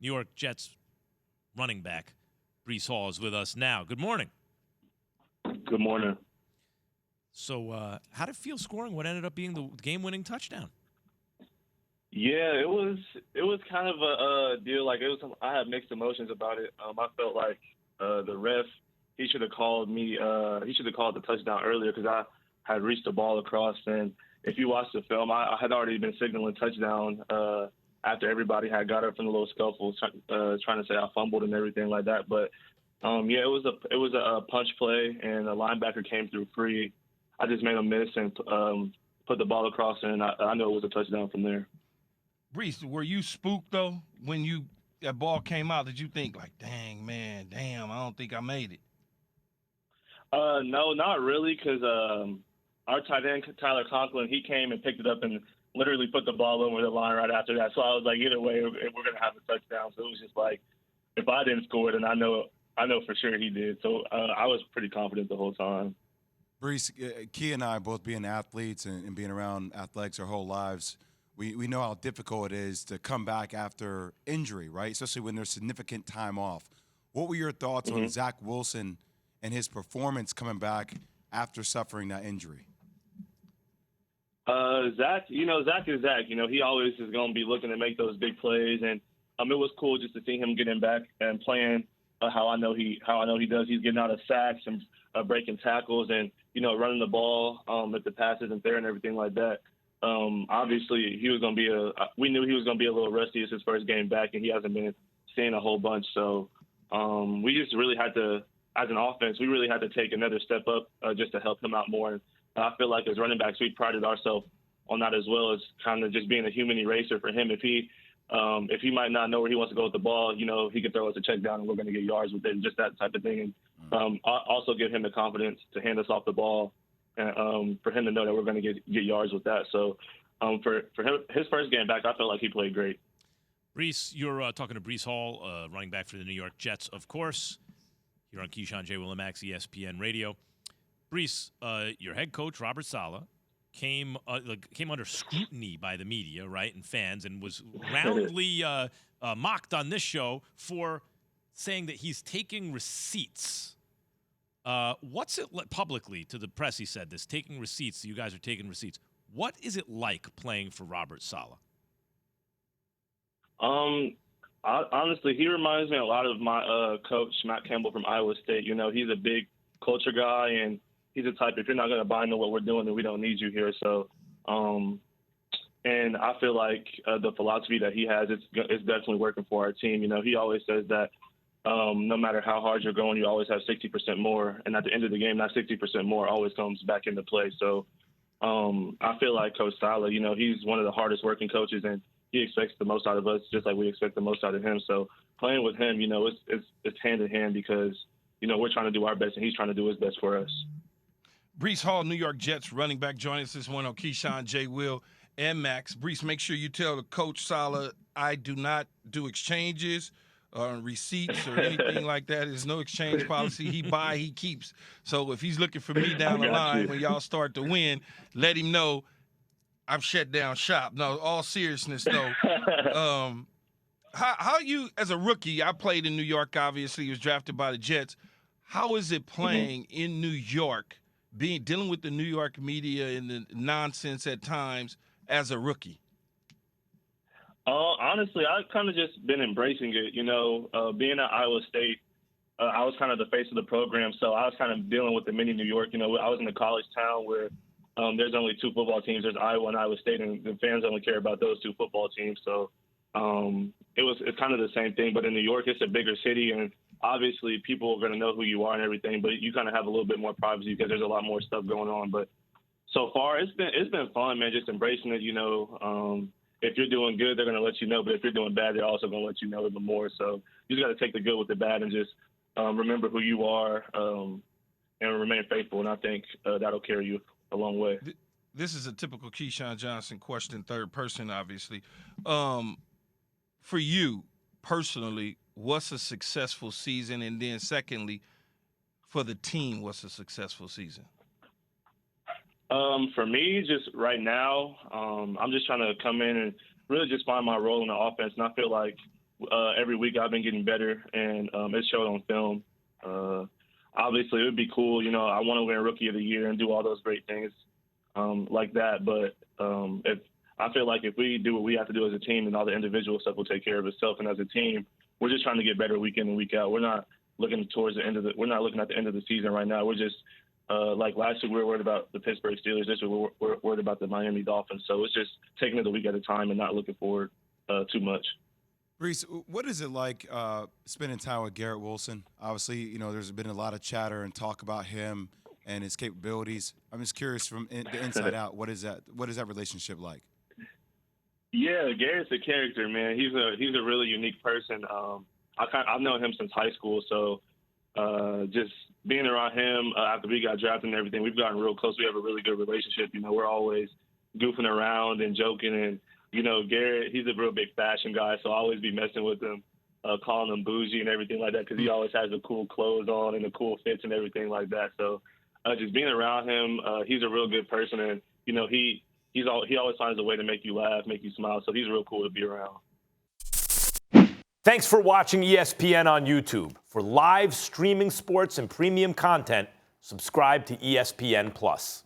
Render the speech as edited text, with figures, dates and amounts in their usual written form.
New York Jets running back Breece Hall is with us now. Good morning. Good morning. So how did it feel scoring what ended up being the game-winning touchdown? Yeah, it was kind of a deal. Like I had mixed emotions about it. I felt like the ref, he should have called me. He should have called the touchdown earlier because I had reached the ball across. And if you watch the film, I had already been signaling touchdown after everybody had got up from the little scuffle, trying to say I fumbled and everything like that. But yeah, it was a punch play, and the linebacker came through free. I just made a miss and put the ball across, and I know it was a touchdown from there. Breece, were you spooked, though, when that ball came out? Did you think, like, damn, I don't think I made it? No, not really, because our tight end, Tyler Conklin, he came and picked it up and literally put the ball over the line right after that. So I was like, either way, we're going to have a touchdown. So it was just like, if I didn't score it, then I know for sure he did. So I was pretty confident the whole time. Breece, Key and I, both being athletes and being around athletics our whole lives, we know how difficult it is to come back after injury, right? Especially when there's significant time off. What were your thoughts on Zach Wilson and his performance coming back after suffering that injury? Zach is Zach. He always is going to be looking to make those big plays, and it was cool just to see him getting back and playing how I know he does. He's getting out of sacks and breaking tackles and running the ball if the pass isn't there and everything like that. Obviously, we knew he was going to be a little rusty. It's his first game back, and he hasn't been seeing a whole bunch. So we just really had to, as an offense, we really had to take another step up just to help him out more. And I feel like as running backs, we prided ourselves on that as well as kind of just being a human eraser for him. If he might not know where he wants to go with the ball, he could throw us a check down and we're going to get yards with it, and just that type of thing. And also give him the confidence to hand us off the ball and for him to know that we're going to get yards with that. So for him, his first game back, I felt like he played great. Breece, you're talking to Breece Hall, running back for the New York Jets, of course. You're on Keyshawn, JWill and Max, ESPN Radio. Breece, your head coach, Robert Saleh, came under scrutiny by the media, right, and fans, and was roundly mocked on this show for saying that he's taking receipts. What's it like publicly to the press? He said this, taking receipts. You guys are taking receipts. What is it like playing for Robert Saleh? Honestly, he reminds me a lot of my coach, Matt Campbell from Iowa State. He's a big culture guy, and he's the type, if you're not going to buy into what we're doing, then we don't need you here. So, and I feel like the philosophy that he has, it's definitely working for our team. He always says that no matter how hard you're going, you always have 60% more. And at the end of the game, that 60% more always comes back into play. So I feel like Coach Sala, he's one of the hardest working coaches, and he expects the most out of us, just like we expect the most out of him. So playing with him, it's hand in hand because, we're trying to do our best and he's trying to do his best for us. Breece Hall, New York Jets running back, joining us this morning on Keyshawn, JWill, and Max. Breece, make sure you tell the Coach Sala I do not do exchanges or receipts or anything like that. There's no exchange policy. He keeps. So if he's looking for me down the line when y'all start to win, let him know I've shut down shop. No, all seriousness, though. How you, as a rookie, I played in New York, obviously. He was drafted by the Jets. How is it playing in New York, dealing with the New York media and the nonsense at times as a rookie? Honestly, I've kind of just been embracing it. Being at Iowa State, I was kind of the face of the program, so I was kind of dealing with the mini New York. I was in a college town where there's only two football teams. There's Iowa and Iowa State, and the fans only care about those two football teams. So it's kind of the same thing. But in New York, it's a bigger city, and obviously people are going to know who you are and everything. But you kind of have a little bit more privacy because there's a lot more stuff going on. But so far, it's been fun, man. Just embracing it. If you're doing good, they're going to let you know. But if you're doing bad, they're also going to let you know even more. So you just got to take the good with the bad and just remember who you are and remain faithful. And I think that'll carry you a long way. This is a typical Keyshawn Johnson question, third person, obviously. For you personally, what's a successful season? And then secondly, for the team, what's a successful season? For me, just right now, I'm just trying to come in and really just find my role in the offense. And I feel like, every week I've been getting better, and it showed on film. Obviously, it would be cool. You know, I want to win Rookie of the Year and do all those great things like that. But if I feel like if we do what we have to do as a team, then all the individual stuff will take care of itself. And as a team, we're just trying to get better week in and week out. We're not looking towards the end of we're not looking at the end of the season right now. We're just like last year we were worried about the Pittsburgh Steelers. This year we're worried about the Miami Dolphins. So it's just taking it a week at a time and not looking forward too much. Breece, what is it like spending time with Garrett Wilson? Obviously, you know, there's been a lot of chatter and talk about him and his capabilities. I'm just curious from the inside out, what is that relationship like? Yeah, Garrett's a character, man. He's a really unique person. I've known him since high school, so just being around him after we got drafted and everything, we've gotten real close. We have a really good relationship. You know, we're always goofing around and joking, and you know, Garrett, he's a real big fashion guy, so I always be messing with him, calling him bougie and everything like that, because he always has the cool clothes on and the cool fits and everything like that. So just being around him, he's a real good person, and you know, he always finds a way to make you laugh, make you smile. So he's real cool to be around. Thanks for watching ESPN on YouTube. For live streaming sports and premium content, subscribe to ESPN+.